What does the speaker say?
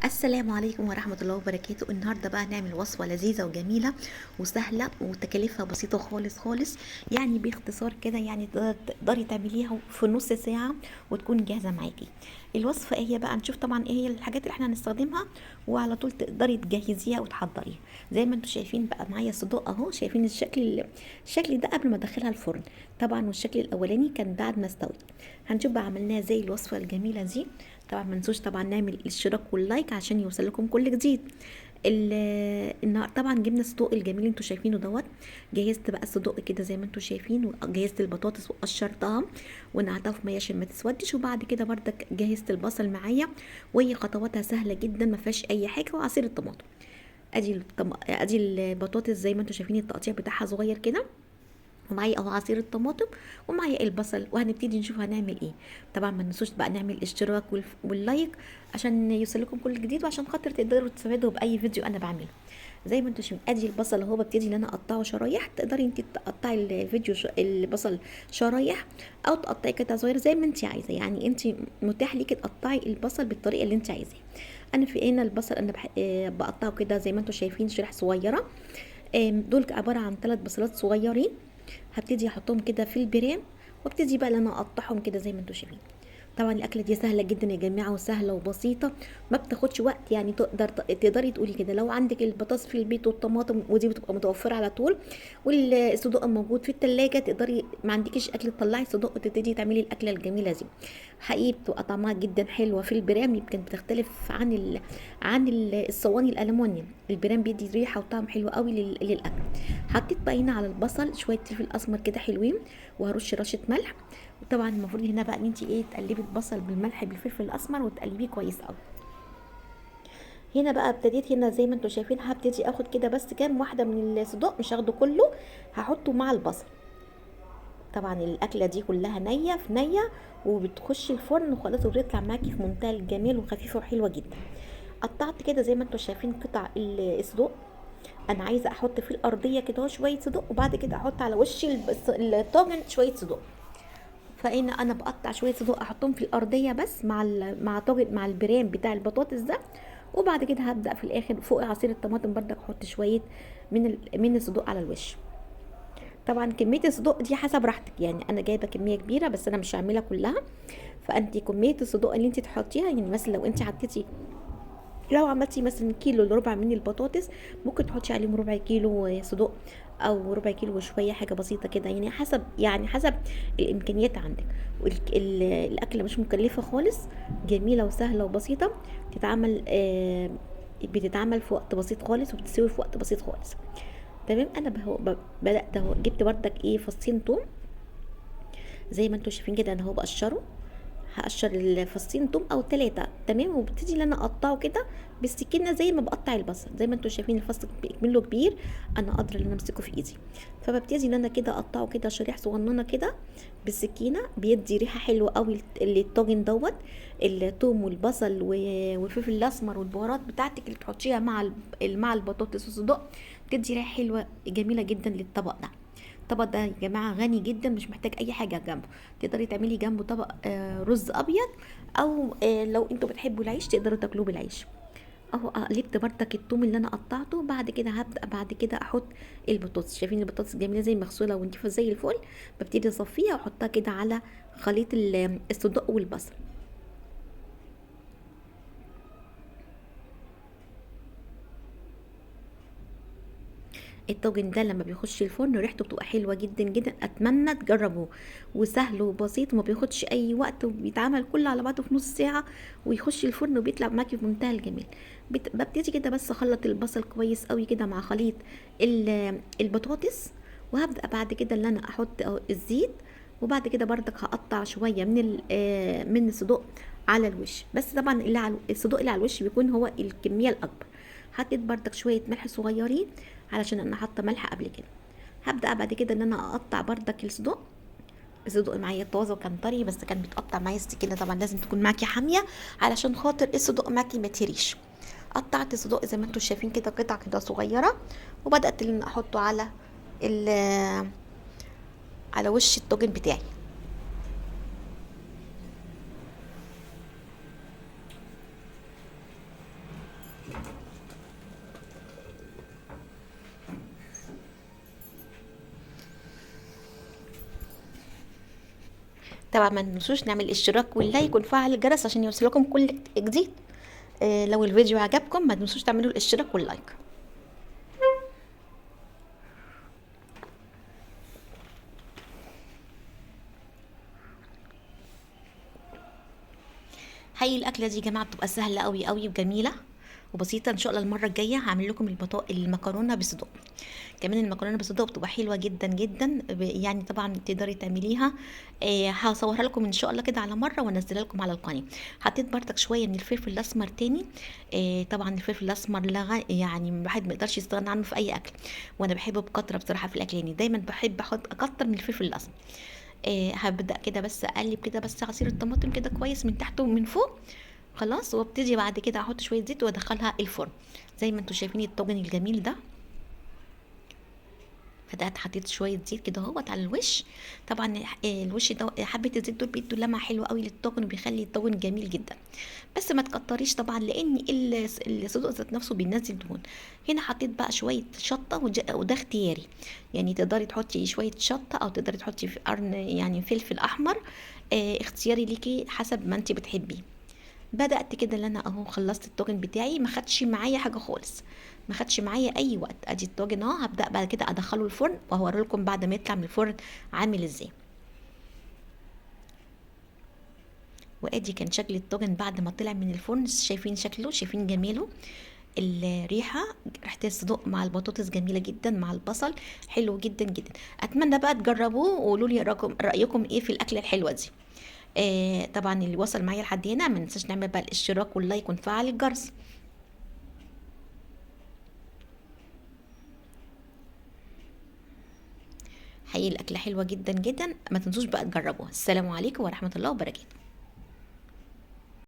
السلام عليكم ورحمة الله وبركاته. النهاردة بقى هنعمل وصفة لذيذة وجميلة وسهلة وتكاليفها بسيطة خالص خالص. يعني باختصار كده، يعني تقدري تعمليها في نص ساعة وتكون جاهزة معاكي. الوصفة هي بقى نشوف طبعا ايه هي الحاجات اللي احنا هنستخدمها، وعلى طول تقدري تجهزيها وتحضريها. زي ما انتم شايفين بقى معايا صدوق اهو، شايفين الشكل ده قبل ما ادخلها الفرن طبعا، والشكل الاولاني كان بعد ما استوت. هنشوف بقى عملناها زي الوصفة الجميلة دي. طبعا ما ننسوش طبعا نعمل الاشتراك واللايك عشان يوصل لكم كل جديد. النهار طبعا جبنا الصدوق الجميل اللي انتوا شايفينه دوت. جهزت بقى الصدوق كده زي ما انتوا شايفين، وجهزت البطاطس وقشرتها ونقعتها في ميه عشان ما تسودش. وبعد كده بردك جهزت البصل معايا، وهي خطواتها سهله جدا ما فيهاش اي حاجه، وعصير الطماطم. ادي البطاطس زي ما انتوا شايفين التقطيع بتاعها صغير كده، ومعايا اهو عصير الطماطم، ومعايا البصل. وهنبتدي نشوف هنعمل ايه. طبعا ما ننسوش بقى نعمل الاشتراك واللايك عشان يوصلكم كل جديد، وعشان خاطر تقدروا تستفادوا باي فيديو انا بعمله. زي ما انتم شايفين ادي البصل اهو، ببتدي ان انا اقطعه شرايح. تقدري انت تقطعي البصل شرايح، او تقطعي قطع صغيره زي ما انت عايزه. يعني انت متاح ليكي تقطعي البصل بالطريقه اللي انت عايزاها. انا في هنا البصل انا بقطعه كده زي ما انتم شايفين شرايح صغيره. دول عباره عن 3 بصلات صغيرين. هبتدي احطهم كده في البرام، وابتدي بقى ان انا اقطعهم كده زي ما انتم شايفين. طبعا الاكله دي سهله جدا يا جماعه، وسهله وبسيطه، ما بتاخدش وقت. يعني تقدري تقولي كده لو عندك البطاطس في البيت والطماطم، ودي بتبقى متوفره على طول، والصدوق موجود في التلاجة، تقدري ما عندكيش اكل تطلعي صدوق وتبتدي تعملي الاكله الجميله دي. حقيقي بتبقى طعمها جدا حلوه في البرام. يمكن بتختلف عن الصواني الالومنيوم. البرام بيدي ريحه وطعم حلو قوي للاكل. حطيت بقى هنا على البصل شويه فلفل اسمر كده حلوين، وهرش رشه ملح. وطبعا المفروض هنا بقى ان انت تقلبي البصل بالملح بالفلفل الاسمر وتقلبيه كويس قوي. هنا بقى ابتديت هنا زي ما انتم شايفين، هبتدي اخد كده بس كام واحده من الصدوق، مش هاخده كله، هحطه مع البصل. طبعا الاكله دي كلها نيه في نيه، وبتخش الفرن وخلاص، وبتطلع معاكي في منتهى الجمال وخفيفه وحلوه جدا. قطعت كده زي ما انتم شايفين قطع الصدوق. انا عايزه احط في الارضيه كده شويه صدوق، وبعد كده احط على وش الطاجن شويه صدوق. فهنا انا بقطع شويه صدوق احطهم في الارضيه بس مع طاجن مع البرام بتاع البطاطس ده. وبعد كده هبدا في الاخر فوق عصير الطماطم برضك احط شويه من الصدوق على الوش. طبعا كميه الصدوق دي حسب راحتك، يعني انا جايبه كميه كبيره بس انا مش هعملها كلها. فانت كميه الصدوق اللي انت تحطيها، يعني مثلا لو عملتي مثلا كيلو الا ربع من البطاطس، ممكن تحطي عليهم ربع كيلو صدوق، او ربع كيلو وشويه، حاجه بسيطه كده، يعني حسب الامكانيات عندك. الاكله مش مكلفه خالص، جميله وسهله وبسيطه. تتعمل بتتعمل في وقت بسيط خالص، وبتسوي في وقت بسيط خالص. تمام. انا بدات اهو، جبت بردك فصين توم زي ما انتم شايفين كده. انا اهو هقشر الفصين توم او 3. تمام. وببتدي ان انا اقطعه كده بالسكينه زي ما بقطع البصل. زي ما انتم شايفين الفص منه كبير، انا قادره ان انا امسكه في ايدي. فببتدي ان انا كده اقطعه كده شريح صغننه كده بالسكينه. بيدي ريحه حلوه قوي للطاجن دوت. الثوم والبصل والفلفل الاسمر والبهارات بتاعتك اللي بتحطيها مع البطاطس والصدق، بتدي ريحه حلوه جميله جدا للطبق ده. الطبق ده يا جماعه غني جدا، مش محتاج اي حاجه جنبه. تقدري تعملي جنبه طبق رز ابيض، او لو انتوا بتحبوا العيش تقدروا تاكلوه بالعيش. اهو قلبت بردك الثوم اللي انا قطعته. بعد كده هبدا بعد كده احط البطاطس. شايفين البطاطس جميله زي مغسوله ونضيفه زي الفل. ببتدي اصفيها واحطها كده على خليط الصدق والبصل. الطاجن ده لما بيخش الفرن ريحته بتبقى حلوه جدا جدا، اتمنى تجربوه. وسهل وبسيط وما بياخدش اي وقت، وبيتعمل كله على بعضه في نص ساعه، ويخش الفرن وبيطلع معاكي في منتهى الجمال. ببتدي كده بس اخلط البصل كويس قوي كده مع خليط البطاطس. وهبدا بعد كده ان انا احط الزيت. وبعد كده بردك هقطع شويه من الصدوق على الوش. بس طبعا الصدوق اللي على الوش بيكون هو الكميه الاكبر. حطيت بردك شويه ملح صغيرين علشان انا حاطه ملح قبل كده. هبدا بعد كده ان انا اقطع بردك الصدوق معايا طازه وكان طري، بس كان بيتقطع معايا السكينه. طبعا لازم تكون معاكي حاميه علشان خاطر الصدوق معاكي ما تهريش. قطعت الصدوق زي ما انتم شايفين كده قطع كده صغيره، وبدات ان احطه على وش الطاجن بتاعي. طبعا ما تنسوش نعمل اشتراك واللايك ونفعل الجرس عشان يوصلكم كل جديد. لو الفيديو عجبكم ما تنسوش تعملوا الاشتراك واللايك. حقيقي الاكله دي يا جماعه بتبقى سهله قوي قوي وجميله وبسيطه. ان شاء الله المره الجايه هعمل لكم المكرونه بالصدق. كمان المكرونه بالصدق بتبقى حلوه جدا جدا، يعني طبعا تقدري تعمليها. هصورها لكم ان شاء الله كده على مره وانزلها لكم على القناه. حطيت برضك شويه من الفلفل الاسمر تاني. طبعا الفلفل الاسمر يعني الواحد ما يقدرش يستغنى عنه في اي اكل، وانا بحبه بكتره بصراحه في الاكل، يعني دايما بحب احط اكتر من الفلفل الاسمر. هبدأ كده بس اقلب كده بس عصير الطماطم كده كويس من تحت ومن فوق. خلاص، وابتدي بعد كده احط شويه زيت وادخلها الفرن. زي ما انتم شايفين الطاجن الجميل ده. بدأت حطيت شويه زيت كده اهوت على الوش. طبعا الوش ده حبه الزيت دول بيدوا لمعه حلوه قوي للطاجن وبيخلي الطاجن جميل جدا. بس ما تكتريش طبعا لان الصدوق ذات نفسه بينزل دهون. هنا حطيت بقى شويه شطه وده اختياري. يعني تقدري تحطي شويه شطه او تقدري تحطي في قرن يعني فلفل احمر. اختياري ليكي حسب ما انت بتحبيه. بدأت كده ان انا اهو خلصت الطاجن بتاعي، ما خدش معايا حاجه خالص. ما خدش معايا اي وقت. ادي الطاجن اهو، هبدأ بعد كده ادخله الفرن وهوري لكم بعد ما يطلع من الفرن عامل ازاي. وادي كان شكل الطاجن بعد ما طلع من الفرن. شايفين شكله، شايفين جماله. الريحه، ريحه الصدوق مع البطاطس جميله جدا مع البصل. حلو جدا جدا. اتمنى بقى تجربوه وقولوا لي رايكم ايه في الاكله الحلوه دي. طبعا اللي وصل معايا لحد هنا ما ننساش نعمل بقى الاشتراك واللايك ونفعل الجرس. حقيقي الاكله حلوه جدا جدا، ما تنسوش بقى تجربوها. السلام عليكم ورحمه الله وبركاته.